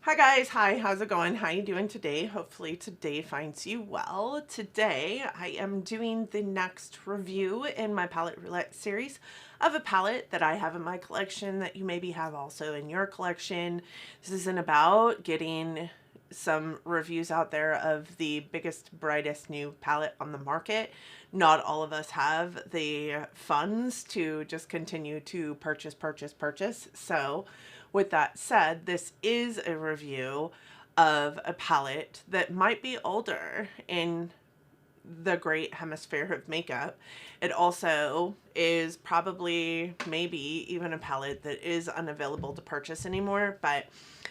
Hi guys, hi, how's it going? How you doing today? Hopefully today finds you well. Today I am doing the next review in my Palette Roulette series of a palette that I have in my collection that you maybe have also in your collection. This isn't about getting some reviews out there of the biggest, brightest new palette on the market. Not all of us have the funds to just continue to purchase. So with that said, this is a review of a palette that might be older in the great hemisphere of makeup. It also is probably maybe even a palette that is unavailable to purchase anymore, but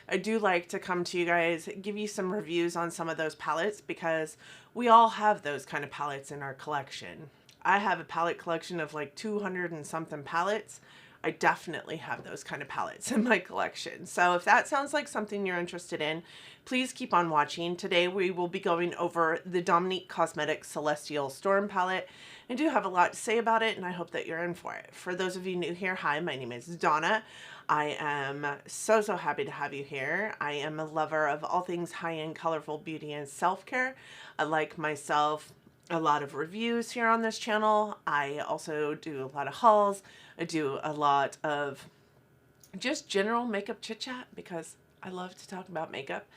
I do like to come to you guys, give you some reviews on some of those palettes because we all have those kind of palettes in our collection. I have a palette collection of like 200 and something palettes. I definitely have those kind of palettes in my collection. So if that sounds like something you're interested in, please keep on watching. Today we will be going over the Dominique Cosmetics Celestial Storm palette. I do have a lot to say about it and I hope that you're in for it. For those of you new here, hi, my name is Donna. I am so happy to have you here. I am a lover of all things high-end, colorful beauty and self-care. I like myself a lot of reviews here on this channel. I also do a lot of hauls. I do a lot of just general makeup chit chat because I love to talk about makeup.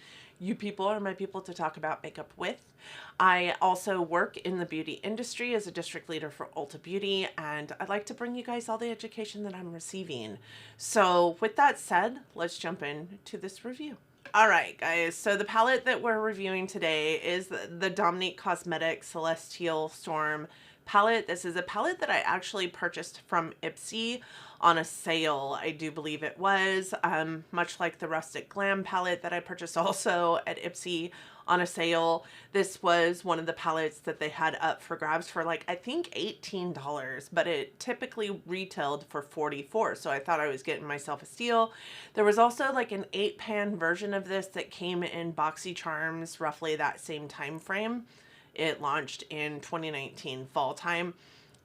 You people are my people to talk about makeup with. I also work in the beauty industry as a district leader for Ulta Beauty, and I'd like to bring you guys all the education that I'm receiving. So with that said, let's jump into this review. All right, guys, so the palette that we're reviewing today is the Dominique Cosmetics Celestial Storm palette. This is a palette that I actually purchased from Ipsy on a sale, I do believe it was, much like the Rustic Glam palette that I purchased also at Ipsy on a sale. This was one of the palettes that they had up for grabs for like, I think $18, but it typically retailed for $44. So I thought I was getting myself a steal. There was also like an 8-pan version of this that came in BoxyCharms roughly that same time frame. It launched in 2019 fall time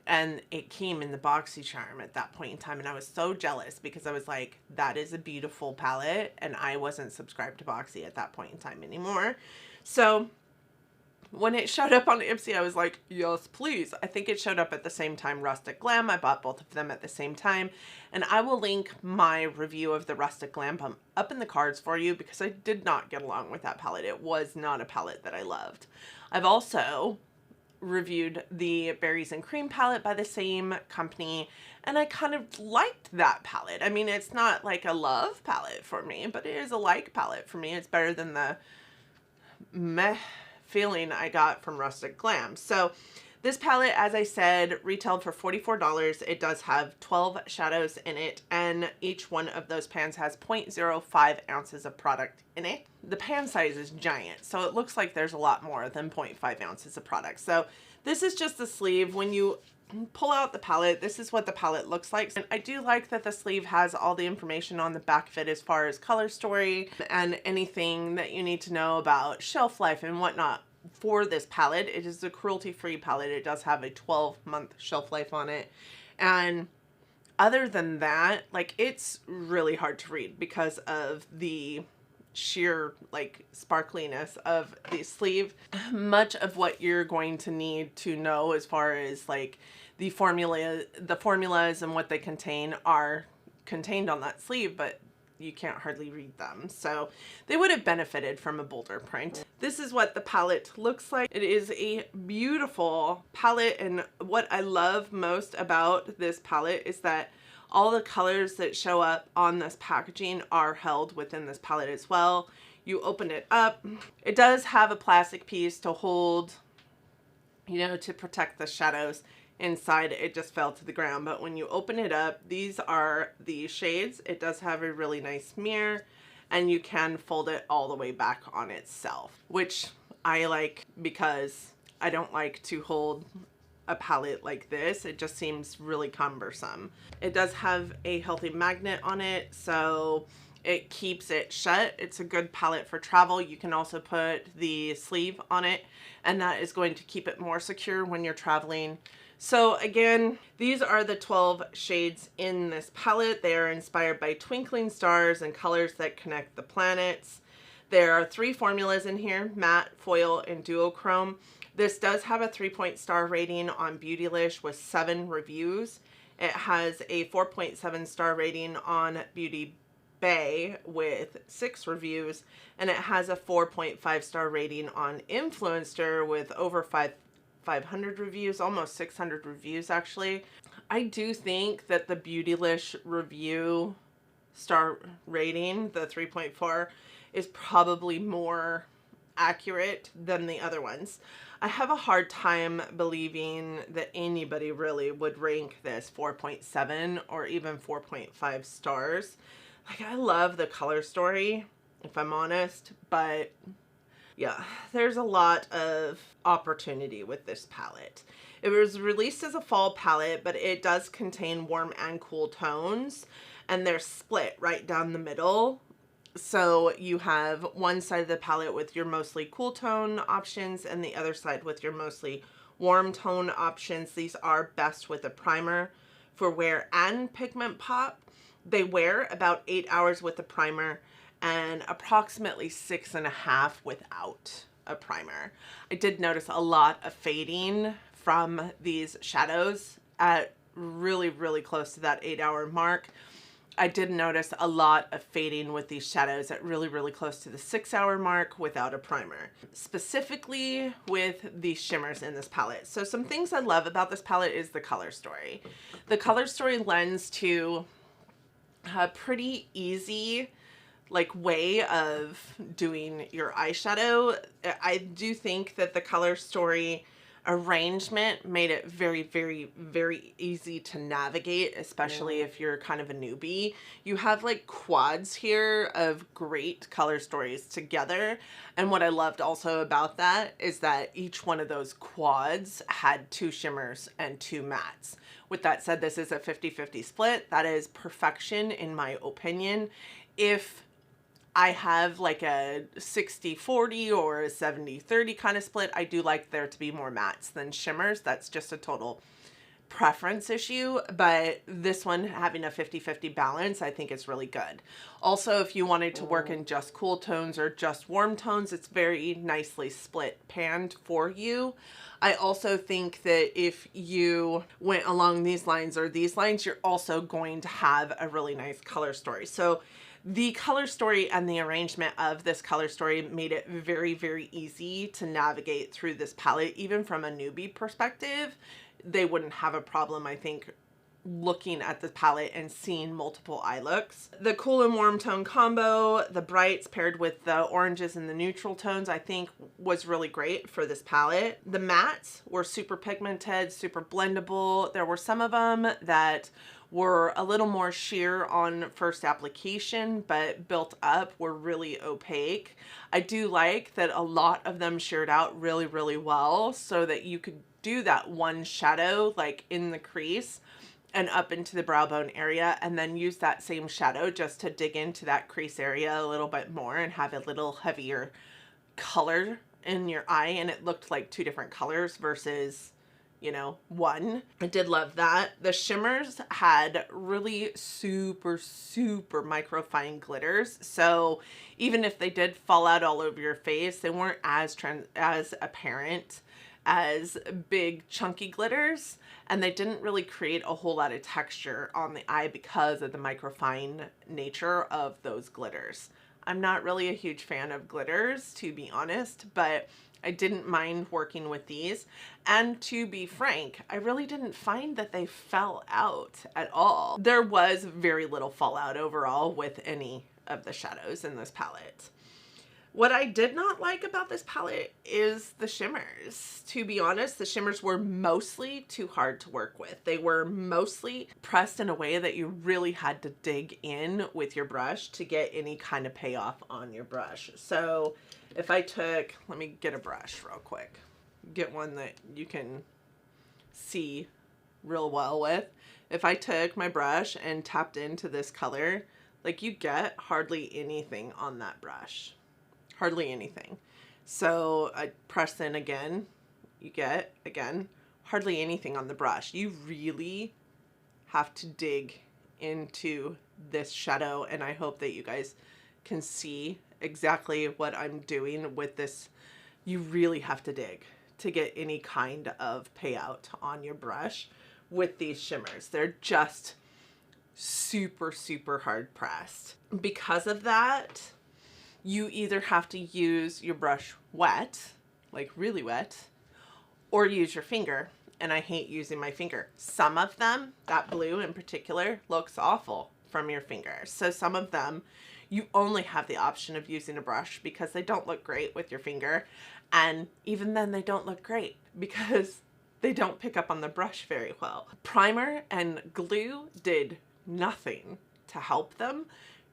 and it came in the BoxyCharm at that point in time, and I was so jealous because I was like, that is a beautiful palette, and I wasn't subscribed to Boxy at that point in time anymore. So when it showed up on Ipsy, I was like, yes, please. I think it showed up at the same time Rustic Glam. I bought both of them at the same time. And I will link my review of the Rustic Glam up in the cards for you because I did not get along with that palette. It was not a palette that I loved. I've also reviewed the Berries and Cream palette by the same company, and I kind of liked that palette. I mean, it's not like a love palette for me, but it is a like palette for me. It's better than the meh feeling I got from Rustic Glam. So this palette, as I said, retailed for $44. It does have 12 shadows in it, and each one of those pans has 0.05 ounces of product in it. The pan size is giant, so it looks like there's a lot more than 0.5 ounces of product. So this is just the sleeve. When you pull out the palette, this is what the palette looks like. And I do like that the sleeve has all the information on the back of it as far as color story and anything that you need to know about shelf life and whatnot for this palette. It is a cruelty-free palette. It does have a 12-month shelf life on it. And other than that, like, it's really hard to read because of the sheer like sparkliness of the sleeve. Much of what you're going to need to know as far as like the formulas and what they contain are contained on that sleeve, but you can't hardly read them. So they would have benefited from a bolder print. This is what the palette looks like. It is a beautiful palette, and what I love most about this palette is that all the colors that show up on this packaging are held within this palette as well. You open it up. It does have a plastic piece to hold, you know, to protect the shadows inside. It just fell to the ground. But when you open it up, these are the shades. It does have a really nice mirror, and you can fold it all the way back on itself, which I like because I don't like to hold a palette like this. It just seems really cumbersome. It does have a healthy magnet on it, so it keeps it shut. It's a good palette for travel. You can also put the sleeve on it, and that is going to keep it more secure when you're traveling. So again, these are the 12 shades in this palette. They are inspired by twinkling stars and colors that connect the planets. There are 3 formulas in here: matte, foil, and duochrome. This does have a 3-point-star rating on Beautylish with 7 reviews. It has a 4.7 star rating on Beauty Bay with 6 reviews, and it has a 4.5 star rating on Influencer with over 500 reviews, almost 600 reviews actually. I do think that the Beautylish review star rating, the 3.4, is probably more accurate than the other ones. I have a hard time believing that anybody really would rank this 4.7 or even 4.5 stars. Like, I love the color story, if I'm honest, but yeah, there's a lot of opportunity with this palette. It was released as a fall palette, but it does contain warm and cool tones, and they're split right down the middle. So you have one side of the palette with your mostly cool tone options and the other side with your mostly warm tone options. These are best with a primer for wear and pigment pop. They wear about 8 hours with a primer and approximately 6.5 without a primer. I did notice a lot of fading from these shadows at really close to that 8-hour mark. I did notice a lot of fading with these shadows at really close to the 6-hour mark without a primer, specifically with the shimmers in this palette. So some things I love about this palette is the color story. The color story lends to a pretty easy way of doing your eyeshadow. I do think that the color story arrangement made it very easy to navigate, especially if you're kind of a newbie. You have like quads here of great color stories together, and what I loved also about that is that each one of those quads had 2 shimmers and 2 mattes. With that said, this is a 50-50 split. That is perfection in my opinion. If I have like a 60-40 or a 70-30 kind of split, I do like there to be more mattes than shimmers. That's just a total preference issue, but this one having a 50-50 balance, I think it's really good. Also, if you wanted to work in just cool tones or just warm tones, it's very nicely split panned for you. I also think that if you went along these lines or these lines, you're also going to have a really nice color story. So the color story and the arrangement of this color story made it very easy to navigate through this palette. Even from a newbie perspective, they wouldn't have a problem, I think, looking at the palette and seeing multiple eye looks. The cool and warm tone combo, the brights paired with the oranges and the neutral tones, I think was really great for this palette. The mattes were super pigmented, super blendable. There were some of them that were a little more sheer on first application, but built up were really opaque. I do like that a lot of them sheared out really well, so that you could do that one shadow like in the crease and up into the brow bone area, and then use that same shadow just to dig into that crease area a little bit more and have a little heavier color in your eye, and it looked like 2 different colors versus, you know, one. I did love that. The shimmers had really super micro fine glitters, so even if they did fall out all over your face, they weren't as apparent as big chunky glitters, and they didn't really create a whole lot of texture on the eye because of the microfine nature of those glitters. I'm not really a huge fan of glitters, to be honest, but I didn't mind working with these. And to be frank, I really didn't find that they fell out at all. There was very little fallout overall with any of the shadows in this palette. What I did not like about this palette is the shimmers. To be honest, the shimmers were mostly too hard to work with. They were mostly pressed in a way that you really had to dig in with your brush to get any kind of payoff on your brush. So if I took, let me get a brush real quick, get one that you can see real well with. If I took my brush and tapped into this color, like, you get hardly anything on that brush. Hardly anything. So I press in again, you get, again, hardly anything on the brush. You really have to dig into this shadow, and I hope that you guys can see exactly what I'm doing with this. You really have to dig to get any kind of payout on your brush with these shimmers. They're just super, super hard pressed. Because of that, you either have to use your brush wet, like really wet, or use your finger. And I hate using my finger. Some of them, that blue in particular, looks awful from your finger. So some of them, you only have the option of using a brush because they don't look great with your finger. And even then they don't look great because they don't pick up on the brush very well. Primer and glue did nothing to help them,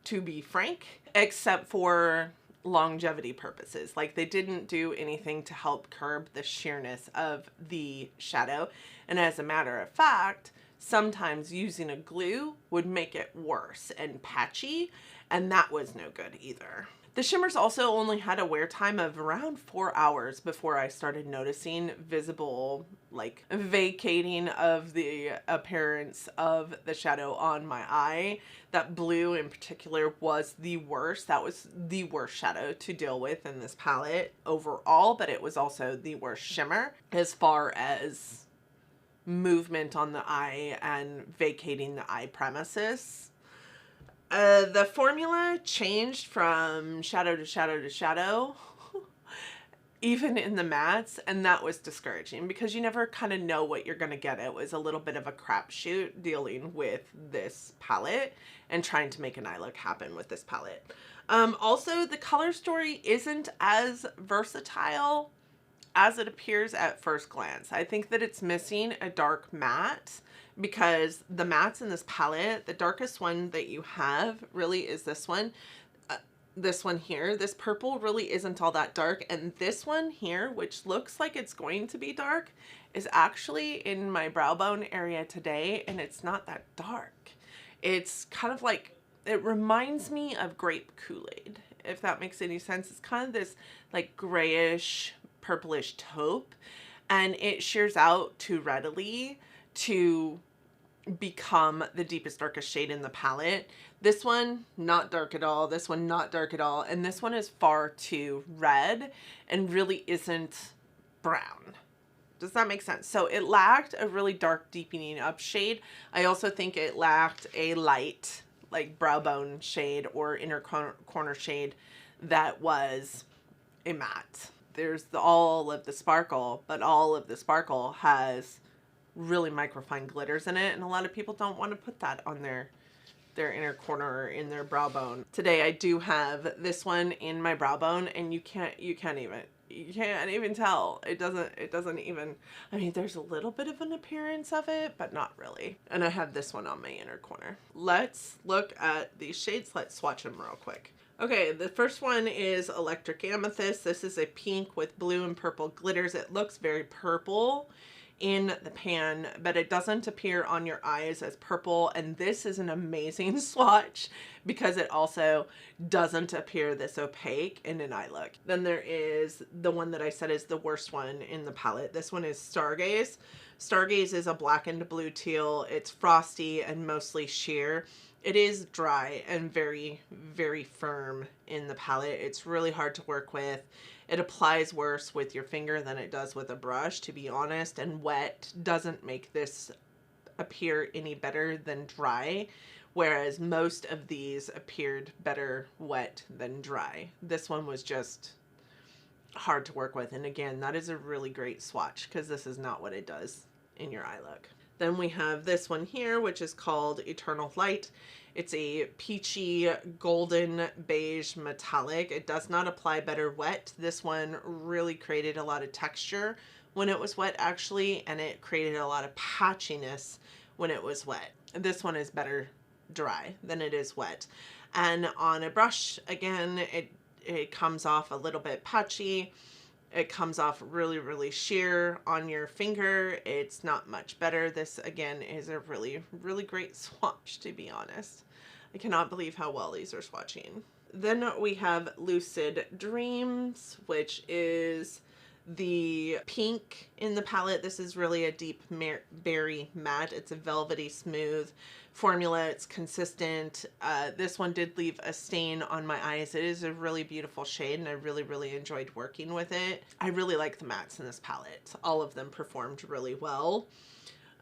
to be frank, except for longevity purposes. Like, they didn't do anything to help curb the sheerness of the shadow. And as a matter of fact, sometimes using a glue would make it worse and patchy, and that was no good either. The shimmers also only had a wear time of around 4 hours before I started noticing visible, like, vacating of the appearance of the shadow on my eye. That blue in particular was the worst. That was the worst shadow to deal with in this palette overall, but it was also the worst shimmer as far as movement on the eye and vacating the eye premises. The formula changed from shadow to shadow to shadow, even in the mattes, and that was discouraging because you never kind of know what you're going to get. It was a little bit of a crapshoot dealing with this palette and trying to make an eye look happen with this palette. Also, the color story isn't as versatile as it appears at first glance. I think that it's missing a dark matte, because the mattes in this palette, the darkest one that you have really is this one. This one here, this purple really isn't all that dark. And this one here, which looks like it's going to be dark, is actually in my brow bone area today, and it's not that dark. It's kind of like, it reminds me of grape Kool-Aid, if that makes any sense. It's kind of this like grayish, purplish taupe, and it shears out too readily to become the deepest, darkest shade in the palette. This one, not dark at all. This one, not dark at all. And this one is far too red and really isn't brown. Does that make sense? So it lacked a really dark deepening up shade. I also think it lacked a light, like brow bone shade or inner corner shade that was a matte. There's all of the sparkle, but all of the sparkle has really microfine glitters in it, and a lot of people don't want to put that on their inner corner or in their brow bone. Today I do have this one in my brow bone, and you can't even tell. It doesn't even, I mean, there's a little bit of an appearance of it, but not really. And I have this one on my inner corner. Let's look at these shades. Let's swatch them real quick. Okay, the first one is Electric Amethyst. This is a pink with blue and purple glitters. It looks very purple in the pan, but it doesn't appear on your eyes as purple. And this is an amazing swatch because it also doesn't appear this opaque in an eye look. Then there is the one that I said is the worst one in the palette. This one is Stargaze. Stargaze is a blackened blue teal. It's frosty and mostly sheer. It is dry and very, very firm in the palette. It's really hard to work with. It applies worse with your finger than it does with a brush, to be honest, and wet doesn't make this appear any better than dry, whereas most of these appeared better wet than dry. This one was just hard to work with, and again, that is a really great swatch because this is not what it does in your eye look. Then we have this one here, which is called Eternal Light. It's a peachy golden beige metallic. It does not apply better wet. This one really created a lot of texture when it was wet, actually, and it created a lot of patchiness when it was wet. This one is better dry than it is wet. And on a brush, again, it comes off a little bit patchy. It comes off really, really sheer on your finger. It's not much better. This, again, is a really, really great swatch, to be honest. I cannot believe how well these are swatching. Then we have Lucid Dreams, which is the pink in the palette. This is really a deep berry matte. It's a velvety smooth formula. It's consistent. This one did leave a stain on my eyes. It is a really beautiful shade, and I really enjoyed working with it. I really like the mattes in this palette. All of them performed really well.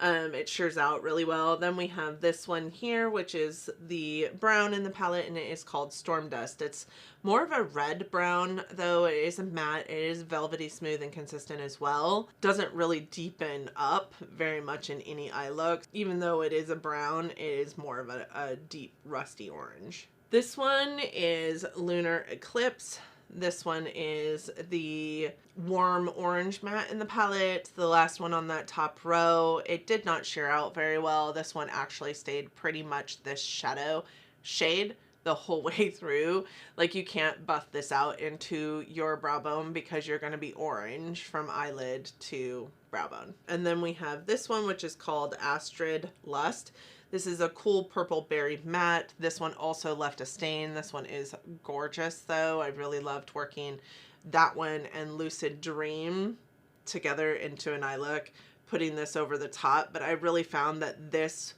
It shears out really well. Then we have this one here, which is the brown in the palette, and it is called Storm Dust. It's more of a red brown, though. It is a matte. It is velvety smooth and consistent as well. Doesn't really deepen up very much in any eye look. Even though it is a brown, it is more of a deep rusty orange. This one is Lunar Eclipse. This one is the warm orange matte in the palette. The last one on that top row, it did not sheer out very well. This one actually stayed pretty much this shadow shade the whole way through. Like, you can't buff this out into your brow bone because you're going to be orange from eyelid to brow bone. And then we have this one, which is called Astrid Lust. This is a cool purple berry matte. This one also left a stain. This one is gorgeous, though. I really loved working that one and Lucid Dream together into an eye look, putting this over the top. But I really found that this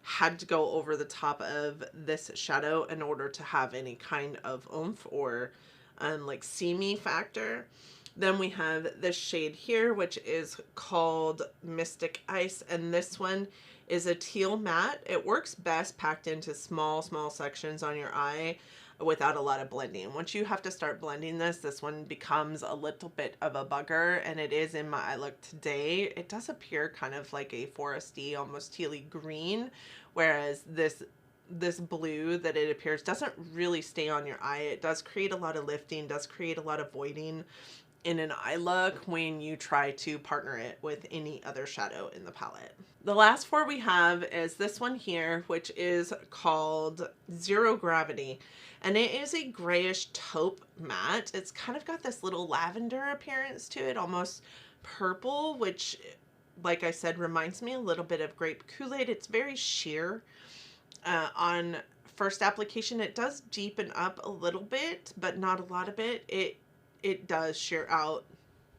had to go over the top of this shadow in order to have any kind of oomph or like see-me factor. Then we have this shade here, which is called Mystic Ice, and this one is a teal matte. It works best packed into small sections on your eye without a lot of blending. Once you have to start blending this, this one becomes a little bit of a bugger, and it is in my eye look today. It does appear kind of like a foresty, almost tealy green, whereas this blue that it appears doesn't really stay on your eye. It does create a lot of lifting, does create a lot of voiding in an eye look when you try to partner it with any other shadow in the palette. The last four we have is this one here, which is called Zero Gravity, and it is a grayish taupe matte. It's kind of got this little lavender appearance to it, almost purple, which, like I said, reminds me a little bit of grape Kool-Aid. It's very sheer. On first application, it does deepen up a little bit, but not a lot of it. It does sheer out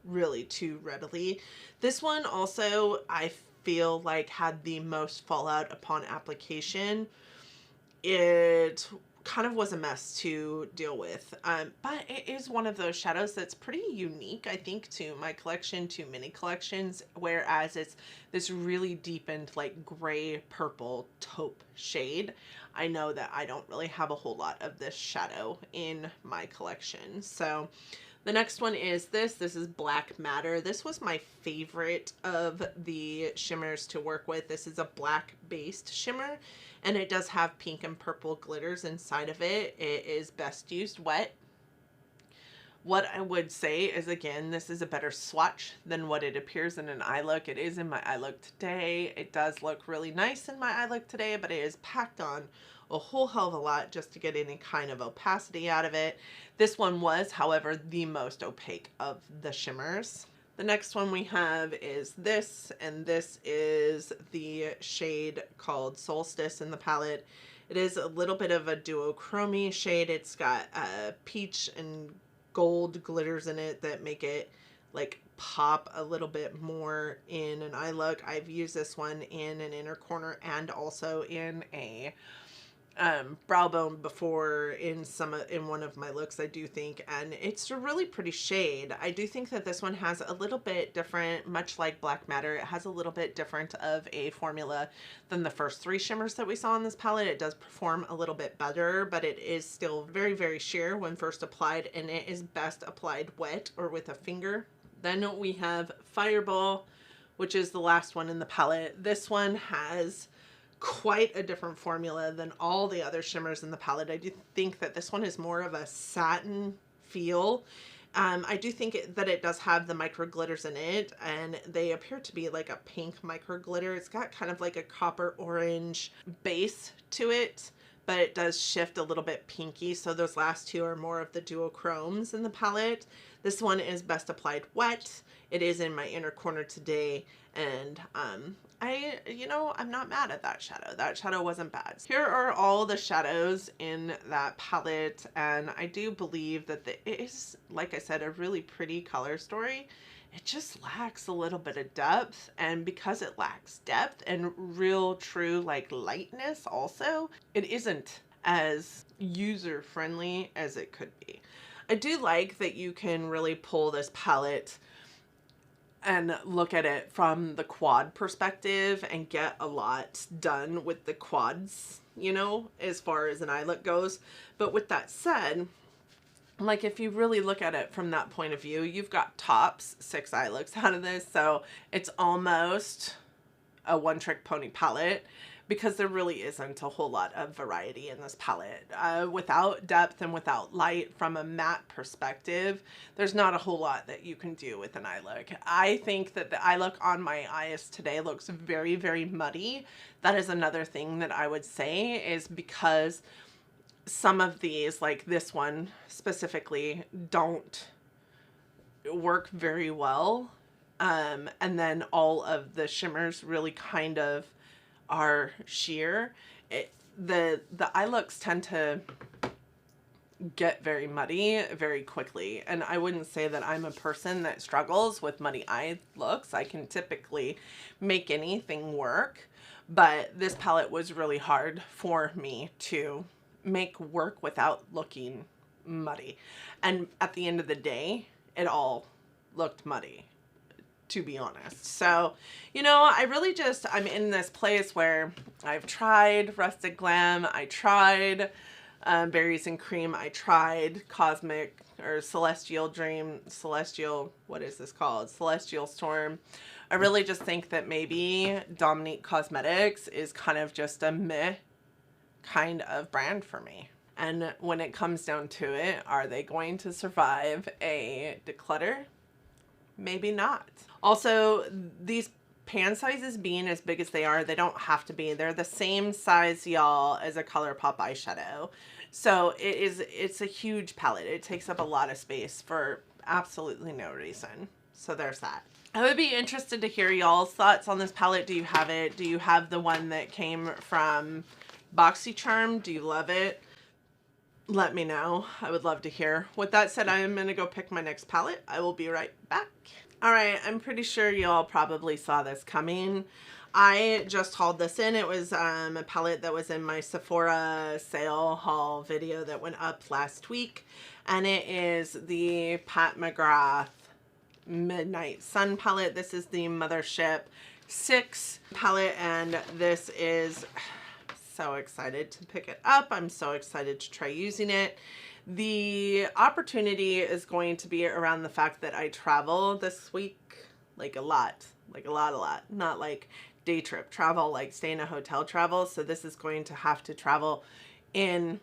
really too readily. This one also, I feel like, had the most fallout upon application. It kind of was a mess to deal with, but it is one of those shadows that's pretty unique, I think, to my collection, to many collections, whereas it's this really deepened, like, gray purple taupe shade. I know that I don't really have a whole lot of this shadow in my collection. So the next one is this is Black Matter. This was my favorite of the shimmers to work with. This is a black based shimmer, and it does have pink and purple glitters inside of it. It is best used wet. What I would say is, again, this is a better swatch than what it appears in an eye look. It is in my eye look today. It does look really nice in my eye look today, but it is packed on a whole hell of a lot just to get any kind of opacity out of it. This one was, however, the most opaque of the shimmers. The next one we have is this, and this is the shade called Solstice in the palette. It is a little bit of a duochrome shade. It's got peach and gold glitters in it that make it like pop a little bit more in an eye look. I've used this one in an inner corner and also in a brow bone before in one of my looks, I do think, and it's a really pretty shade. I do think that this one has a little bit different, much like Black Matter, it has a little bit different of a formula than the first three shimmers that we saw in this palette. It does perform a little bit better, but it is still very sheer when first applied, and it is best applied wet or with a finger. Then we have Fireball, which is the last one in the palette. This one has quite a different formula than all the other shimmers in the palette. I do think that this one is more of a satin feel. I do think that it does have the micro glitters in it, and they appear to be like a pink micro glitter. It's got kind of like a copper orange base to it, but it does shift a little bit pinky. So those last two are more of the duochromes in the palette. This one is best applied wet. It is in my inner corner today, And I'm not mad at that shadow. That shadow wasn't bad. Here are all the shadows in that palette, and I do believe that it is, like I said, a really pretty color story. It just lacks a little bit of depth, and because it lacks depth and real true like lightness also, it isn't as user friendly as it could be. I do like that you can really pull this palette and look at it from the quad perspective and get a lot done with the quads, you know, as far as an eye look goes. But with that said, like if you really look at it from that point of view, you've got tops 6 eye looks out of this. So it's almost a one trick pony palette, because there really isn't a whole lot of variety in this palette. Without depth and without light from a matte perspective, there's not a whole lot that you can do with an eye look. I think that the eye look on my eyes today looks very, very muddy. That is another thing that I would say, is because some of these, like this one specifically, don't work very well. And then all of the shimmers really kind of are sheer. The eye looks tend to get very muddy very quickly, and I wouldn't say that I'm a person that struggles with muddy eye looks. I can typically make anything work, but this palette was really hard for me to make work without looking muddy, and at the end of the day it all looked muddy, to be honest. So, you know, I'm in this place where I've tried Rustic Glam, I tried Berries and Cream, I tried Celestial Storm. I really just think that maybe Dominique Cosmetics is kind of just a meh kind of brand for me. And when it comes down to it, are they going to survive a declutter? Maybe not. Also, these pan sizes being as big as they are, they don't have to be. They're the same size, y'all, as a ColourPop eyeshadow. So it's a huge palette. It takes up a lot of space for absolutely no reason. So there's that. I would be interested to hear y'all's thoughts on this palette. Do you have it? Do you have the one that came from BoxyCharm? Do you love it? Let me know. I would love to hear. With that said, I am going to go pick my next palette. I will be right back. All right, I'm pretty sure y'all probably saw this coming. I just hauled this in. It was a palette that was in my Sephora sale haul video that went up last week. And it is the Pat McGrath Midnight Sun palette. This is the Mothership 6 palette, and this is... so excited to pick it up. I'm so excited to try using it. The opportunity is going to be around the fact that I travel this week, like a lot, not like day trip travel, like stay in a hotel travel. So this is going to have to travel in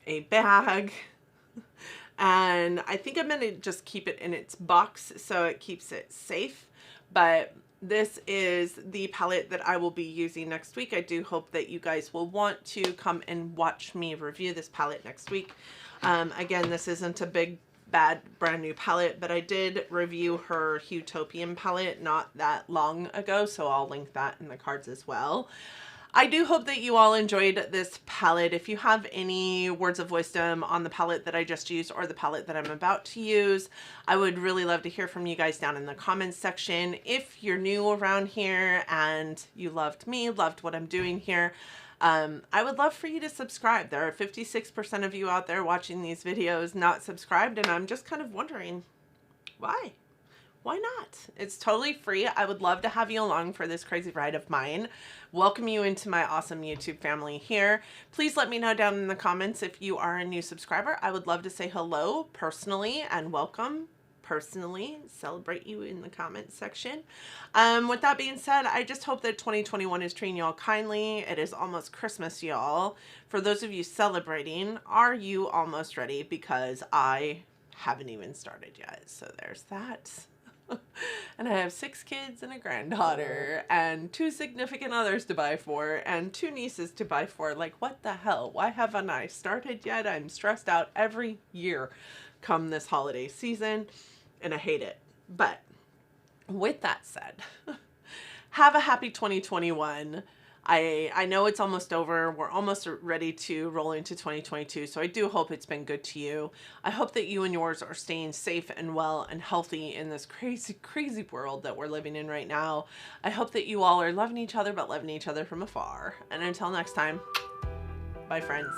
a bag. And I think I'm going to just keep it in its box so it keeps it safe. But this is the palette that I will be using next week. I do hope that you guys will want to come and watch me review this palette next week. Again, this isn't a big, bad, brand new palette, but I did review her Utopian palette not that long ago, so I'll link that in the cards as well. I do hope that you all enjoyed this palette. If you have any words of wisdom on the palette that I just used or the palette that I'm about to use, I would really love to hear from you guys down in the comments section. If you're new around here and you loved me, loved what I'm doing here, I would love for you to subscribe. There are 56% of you out there watching these videos not subscribed, and I'm just kind of wondering why? Why not? It's totally free. I would love to have you along for this crazy ride of mine. Welcome you into my awesome YouTube family here. Please let me know down in the comments if you are a new subscriber. I would love to say hello personally and welcome personally, celebrate you in the comments section. With that being said, I just hope that 2021 is treating y'all kindly. It is almost Christmas, y'all. For those of you celebrating, are you almost ready? Because I haven't even started yet. So there's that. And I have 6 kids and a granddaughter and 2 significant others to buy for and 2 nieces to buy for. Like, what the hell? Why haven't I started yet? I'm stressed out every year come this holiday season, and I hate it. But with that said, have a happy 2021. I know it's almost over. We're almost ready to roll into 2022. So I do hope it's been good to you. I hope that you and yours are staying safe and well and healthy in this crazy, crazy world that we're living in right now. I hope that you all are loving each other, but loving each other from afar. And until next time, bye friends.